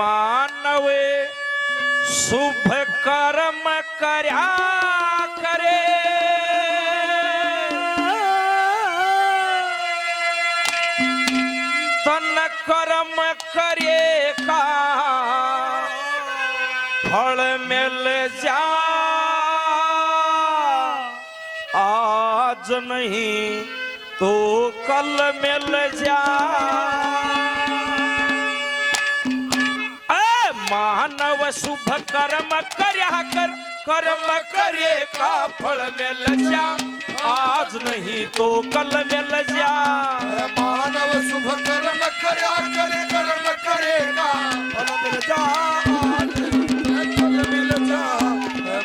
मानवे शुभ कर्म कर्या करे तन कर्म करे का फल मिल जा आज नहीं तो कल मिल जा मानव शुभ कर्म कर्या कर कर्म करे का फल मिल जा आज नहीं तो कल मिल जा मानव शुभ कर्म कर्या करे कर्म करेगा फल मिल जा आज फल मिल जा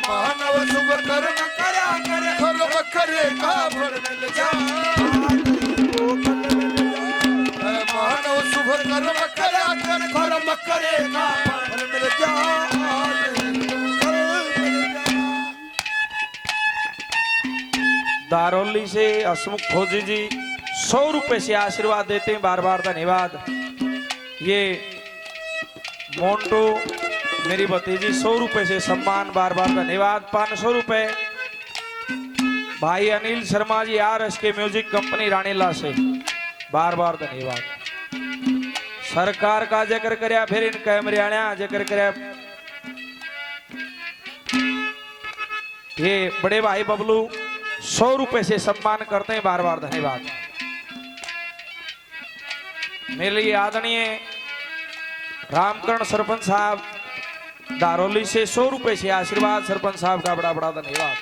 मानव शुभ कर्म कर्या करे कर्म करेगा फल मिल जा मानव शुभ कर्म कर्या करे कर्म करेगा फल मिल जा दारोली से हसमुख फौजी जी 100 रुपए से आशीर्वाद देते हैं, बार बार धन्यवाद। ये मोन्टो मेरी भतीजी 100 रुपए से सम्मान, बार बार धन्यवाद। 500 रुपए भाई Anil Sharma ji RSK music company Ranila से, बार बार धन्यवाद। सरकार का जिक्र करया फिर इन कैमरियाणा जिक्र करया। ये बड़े भाई बबलू 100 रुपए से सम्मान करते हैं, बार बार धन्यवाद। मेरे लिए आदरणीय रामकरण सरपंच साहब दारोली से 100 रुपए से आशीर्वाद, सरपंच साहब का बड़ा बड़ा धन्यवाद।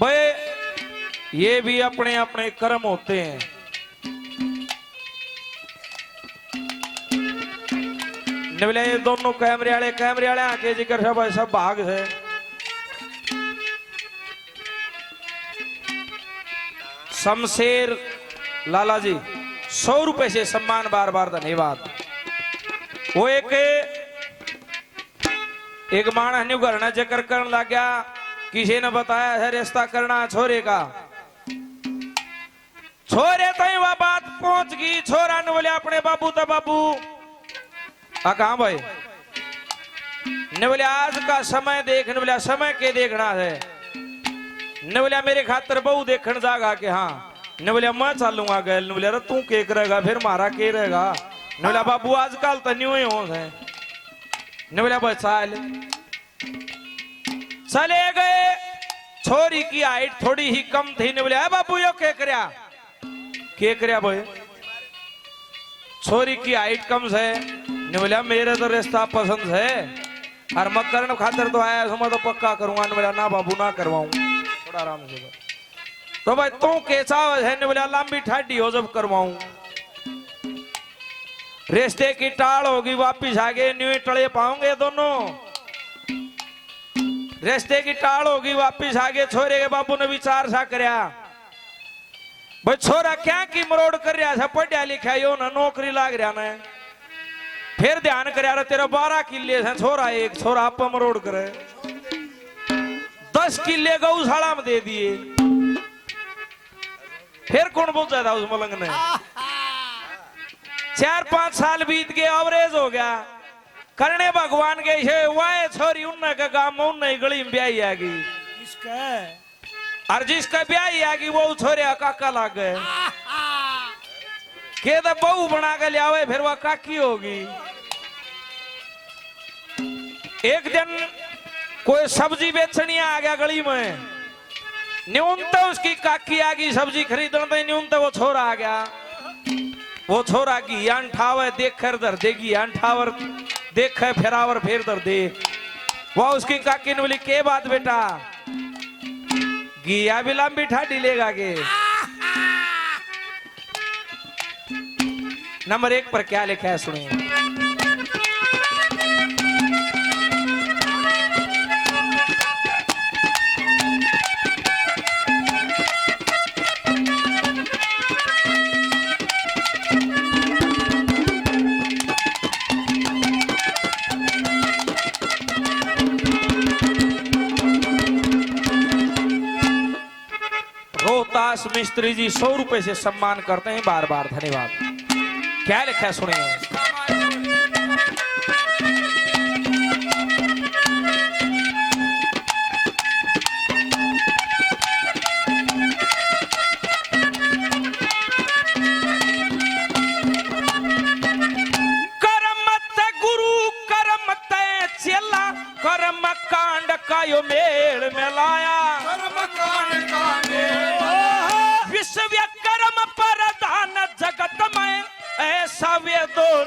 भाई ये भी अपने अपने कर्म होते हैं। ये दोनों कैमरे वाले आके जिक्र सब भाग है। शमशेर लाला जी 100 रुपए से सम्मान, बार बार धन्यवाद। वो एक मानस न्यू घर जिक्र करने लग गया, किसी ने बताया है रिश्ता करना छोरे का। छोरे तो वह बात पहुंच गई, छोरा ने बोले अपने बाबू तो बाबू कहा भाई ने बोले आज का समय देखने, बोला समय के देखना है। ने बोलिया मेरे खातर बहु देखने जागा के हाँ। ने बोलिया मैं चलूंगा गैल। ने बोलिया तू के करेगा फिर मारा के रहेगा। ने बोलिया बाबू आजकल तो न्यू ही हो है। ने बोलिया बस चले गए। छोरी की हाइट थोड़ी ही कम थी। ने बोलिया बाबू यो के करया भाई छोरी की हाइट कम है। ने बोलिया मेरे तो रिश्ता पसंद है और मैं करने खातर तो आया मैं तो पक्का करूंगा। ने बोलिया ना बाबू ना करवाऊं, आराम से। तो भाई तू कैसा है? ने बोला लंबी ठाडी हो जब करवाऊं। रिश्ते की टाल होगी वापिस आगे न्यू टले पाओगे दोनों। रिश्ते की टाल होगी वापिस आगे। छोरे के बाबू ने विचार सा करया भाई छोरा क्या की मरोड़ कर रहा था, पढ़िया लिखा यो ना नौकरी लाग रहा ना। फिर ध्यान कर तेरा 12 किले है छोरा, एक छोरा आप मरोड़ करे 10 किले गौशाला में दे दिए। फिर कौन बोलता था उस मलंग ने। 4-5 साल बीत गए, एवरेज हो गया। करने भगवान के वाह छोरी उन्ने का काम में उन्ने गली में ब्याही आ गई। और जिसका ब्याही आ गई वो छोरे काका लग गए। के तो बहू बना के लिया फिर वह काकी होगी। एक दिन कोई सब्जी बेचनी आ गया गली में। न्यूनतम उसकी काकी आ गई सब्जी खरीदने। न्यूनतम वो छोरा आ गया। वो छोरा की अंठावर देख कर दर देगी, अंठावर देख फेरावर फेर दर दे। वह उसकी काकी ने बोली के बात बेटा, गिया भी लंबी ठाडी लेगा के। नंबर 1 पर क्या लिखा है सुनिए। रोहतास मिस्त्री जी 100 रुपए से सम्मान करते हैं, बार बार धन्यवाद। क्या लिखा है सुनिए।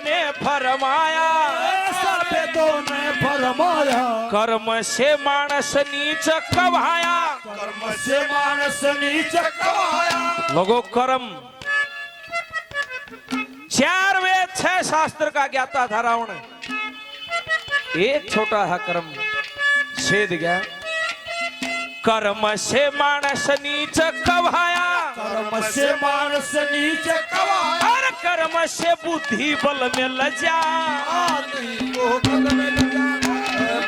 ने फरमाया, वेदों ने फरमाया, कर्म से मानस नीच कवाया। कर्म से मानस नीच कवाया। लोगों कर्म 4 वेद 6 शास्त्र का ज्ञाता था रावण, एक छोटा है कर्म छेद गया। कर्म से मानस नीच कवाया, कर्म से मानस नीच कवाया। हर कर्म से बुद्धि बल में लजा।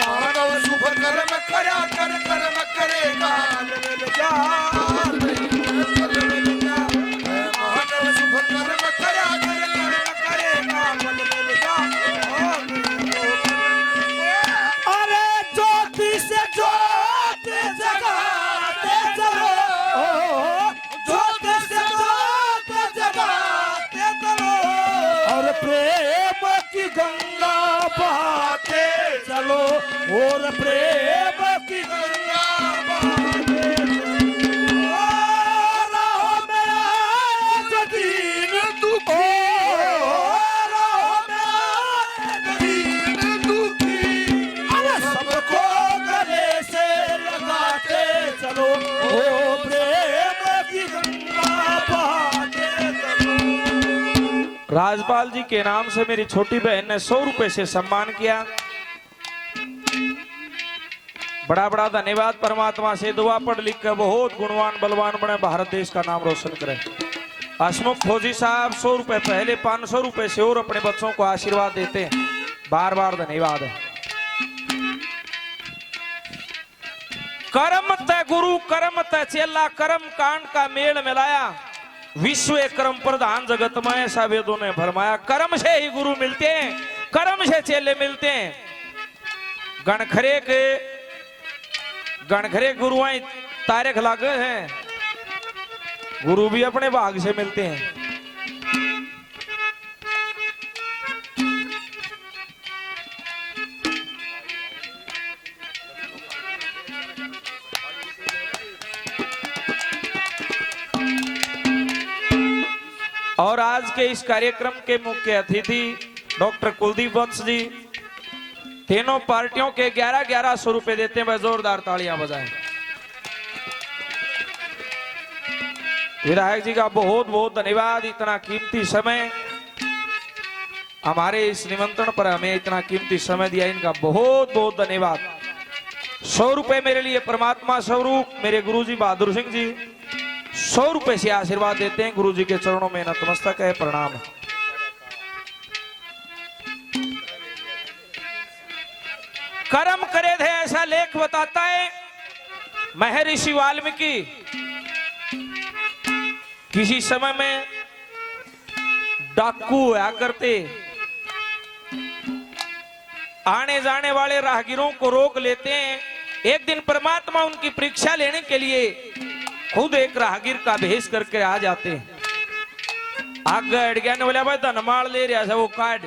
मानव शुभ कर्म करा कर कर्म करेगा लजा। मानव शुभ कर्म करा कर कर्म करेगा लजा। अरे ज्योति से ज्योति जगाते चलो, ज्योति से ज्योति जगाते चलो, और प्रेम की गंगा बहाते चलो, और प्रेम की गंगा बहाते चलो। राहों में आए जो दीन दुखी, राहों में आए जो दीन दुखी, अरे सबको गले से लगाते चलो, ओ प्रेम की गंगा बहाते चलो। राजपाल जी के नाम से मेरी छोटी बहन ने 100 रुपए से सम्मान किया। बड़ा बड़ा धन्यवाद। परमात्मा से दुआ पढ़ लिख कर बहुत गुणवान बलवान बने, भारत देश का नाम रोशन करें। हसमुख फौजी साहब 100 रुपए पहले 500 रुपए से और अपने बच्चों को आशीर्वाद देते हैं, बार बार धन्यवाद है। कर्म तय गुरु कर्म तय चेला, कर्म कांड का मेल मिलाया, विश्व कर्म प्रधान जगतमय, ऐसा वेदों ने फरमाया। कर्म से ही गुरु मिलते हैं, कर्म से चेले मिलते हैं। गणखरे गुरुआई तारीख लागे हैं, गुरु भी अपने भाग से मिलते हैं। और आज के इस कार्यक्रम के मुख्य अतिथि डॉक्टर कुलदीप वंश जी, तीनों पार्टियों के 11-1100 रुपए देते हैं, वह जोरदार तालियां बजाएं। विधायक जी का बहुत बहुत धन्यवाद, इतना कीमती समय हमारे इस निमंत्रण पर हमें इतना कीमती समय दिया, इनका बहुत बहुत धन्यवाद। 100 रुपए मेरे लिए परमात्मा स्वरूप मेरे गुरुजी बहादुर सिंह जी 100 रुपए से आशीर्वाद देते हैं। गुरुजी के चरणों में नतमस्तक है, प्रणाम। कर्म करे थे ऐसा लेख बताता है महर्षि वाल्मीकि। किसी समय में डाकू हुआ करते, आने जाने वाले राहगीरों को रोक लेते हैं। एक दिन परमात्मा उनकी परीक्षा लेने के लिए खुद एक राहगीर का भेष करके आ जाते हैं। आगे अड़ गया ने बोला भाई धनमाल ले रहा था वो काट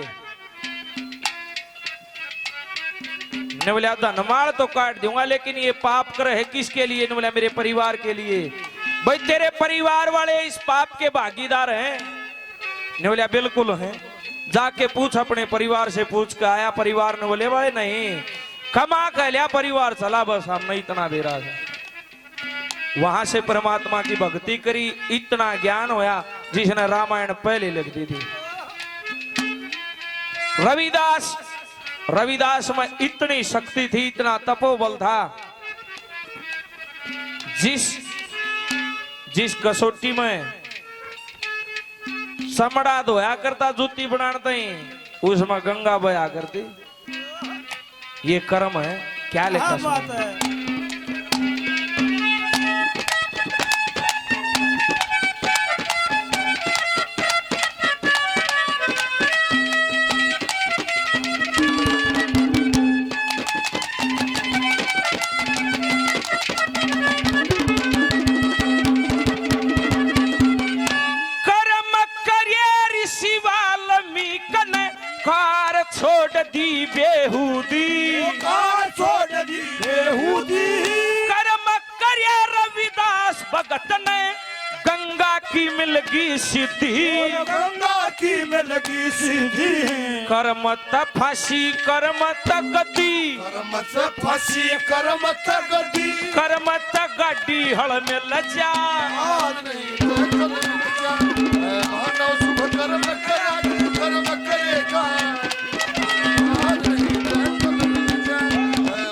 ने बोला धनमाल तो काट दूंगा, लेकिन ये पाप कर है किसके लिए? ने बोला मेरे परिवार के लिए। भाई तेरे परिवार वाले इस पाप के भागीदार हैं? ने बोला बिल्कुल हैं। जाके पूछ अपने परिवार से, पूछ के आया। परिवार ने बोले भाई नहीं, कमा कर लिया परिवार चला, बस हम नहीं इतना दे रहा था। वहां से परमात्मा की भक्ति करी, इतना ज्ञान होया जिसने रामायण पहले लिख दी थी। रविदास में इतनी शक्ति थी, इतना तपोबल था, जिस कसौटी में समड़ा धोया करता जूती बनाता ही, उसमें गंगा बया करती। ये कर्म है, क्या लिखा है? छोड़ दी बेहूदी, छोड़ दी बेहूदी, कर्म करे रविदास भगत ने गंगा की मिलगी सिद्धि, गंगा की में लगी सीधी, कर्म त फांसी कर्म त गति, कर्म से फांसी कर्म तगदी, कर्म त गाड़ी हल में लजा। आज नहीं तो कल मिल जा, मानव शुभ कर्म करा कर्म करेगा, आज नहीं तो कल मिल जा,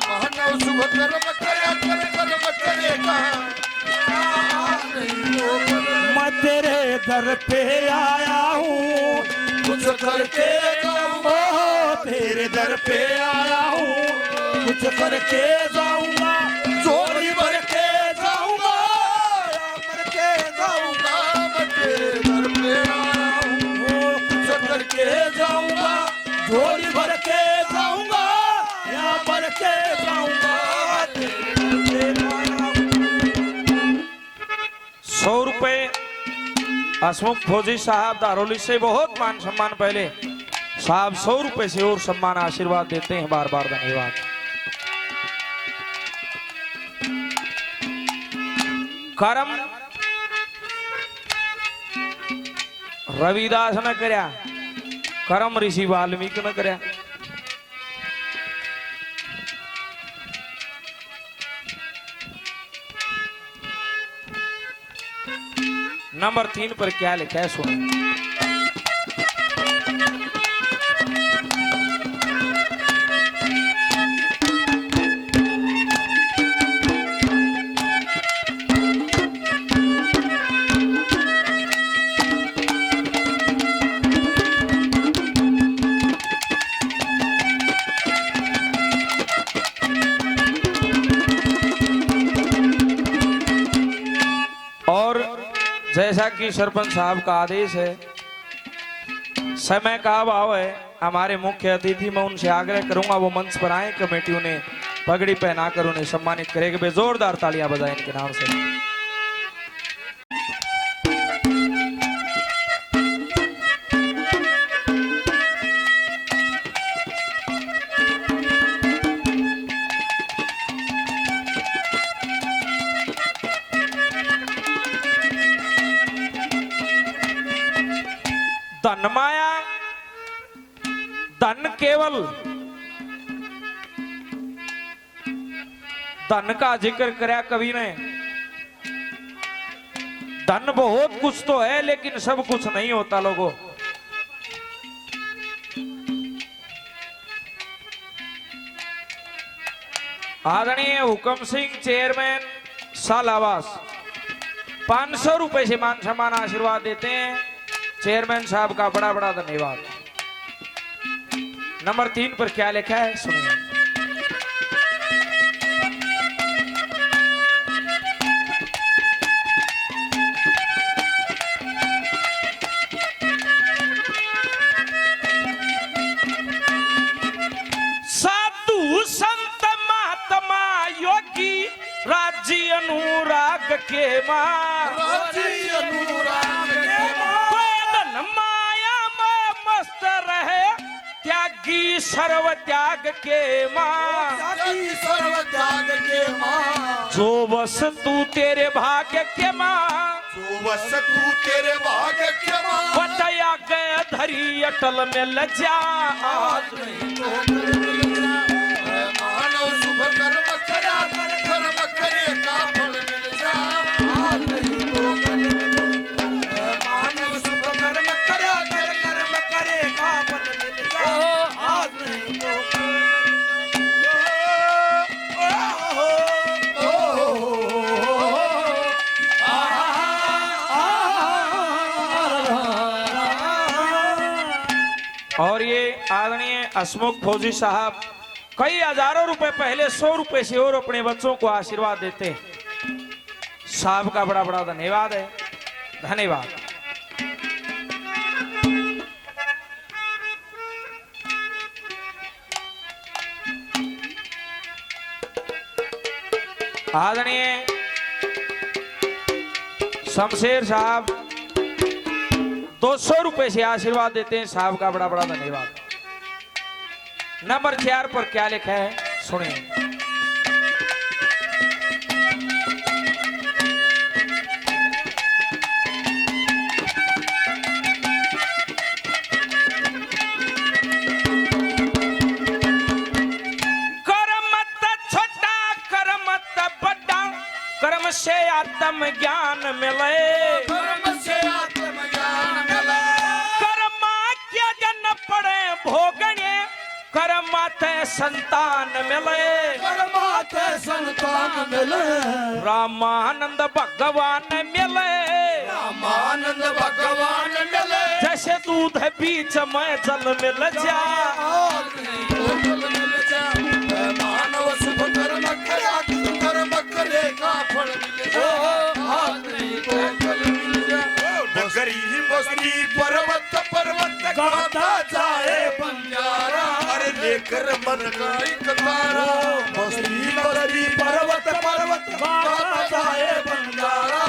मानव शुभ कर्म करा कर्म करेगा, आज नहीं तो कल। मैं तेरे दर पे आया हूँ, कुछ करके जाऊंगा, तेरे दर पे आया हूँ, कुछ करके जाऊंगा, चोरी भर के जाऊंगा, मर के जाऊंगा, मैं तेरे दर पे आया हूँ, कुछ करके जाऊंगा, झोली भर के जाऊंगा, यहाँ भर के जाऊंगा, तेरे दर पे आया हूँ। 100 रुपए हसमुख फौजी साहब दारोली से बहुत मान सम्मान। पहले साहब 100 रुपए से और सम्मान आशीर्वाद देते हैं, बार बार धन्यवाद। कर्म रविदास न करया, कर्म ऋषि वाल्मीकि न करया। नंबर 3 पर क्या लिखा है सुनो। और जैसा कि सरपंच साहब का आदेश है, समय का अभाव है, हमारे मुख्य अतिथि मैं उनसे आग्रह करूंगा वो मंच पर आए, कमेटी उन्हें पगड़ी पहनाकर उन्हें सम्मानित करेगी। बेजोरदार तालियां बजाएं इनके नाम से। धन माया, धन केवल धन का जिक्र कराया कवि ने। धन बहुत कुछ तो है लेकिन सब कुछ नहीं होता लोगों। आदरणीय हुकम सिंह चेयरमैन साल आवास 500 रुपए से मान सम्मान आशीर्वाद देते हैं। चेयरमैन साहब का बड़ा बड़ा धन्यवाद। नंबर 3 पर क्या लिखा है सुनिए। साधु संत महात्मा योगी राज्य अनुराग के मां, राजी अनुराग के कोयलन माया में मस्त रहे त्यागी सर्व त्याग के मां। त्यागी सर्व त्याग के मां, जो बस तू तेरे भाग्य के मां, जो बस तू तेरे भाग्य के मां, बटया गए धरी अटल में लजा। आज नहीं तो कल मिल जा, मानव शुभ कर्म करा कर्म करेगा फल मिल जा। आज नहीं तो कल मिल जा, मानव शुभ कर्म करा कर्म करेगा फल मिल जा। आज नहीं तो कल और ये आदरणीय हसमुख फौजी साहब कई हजारों रुपए पहले 100 रुपए से और अपने बच्चों को आशीर्वाद देते हैं। साहब का बड़ा बड़ा धन्यवाद है, धन्यवाद। आदरणीय शमशेर साहब 200 रुपए से आशीर्वाद देते हैं। साहब का बड़ा बड़ा धन्यवाद। नंबर 4 पर क्या लिखा है सुनिए। आत्मज्ञान मिले कर्म से आत्मज्ञान मिले कर्मा के जन पड़े भोगने कर्माते संतान मिले कर्माते संतान मिले रामानंद भगवान मिले रामानंद भगवान मिले जैसे दूध बीच में जल मिल जा जल मिल जा मानव शुभ कर्म करा कर्म करेगा फल मिल जा आदमी को फल मिल जा बकरी बकरी पर्वत पर्वत गाता जाए बंजारा अरे लेकर मन का एक तारा बकरी बकरी पर्वत पर्वत गाता जाए बंजारा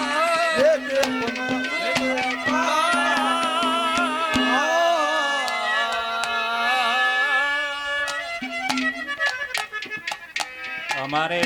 हमारे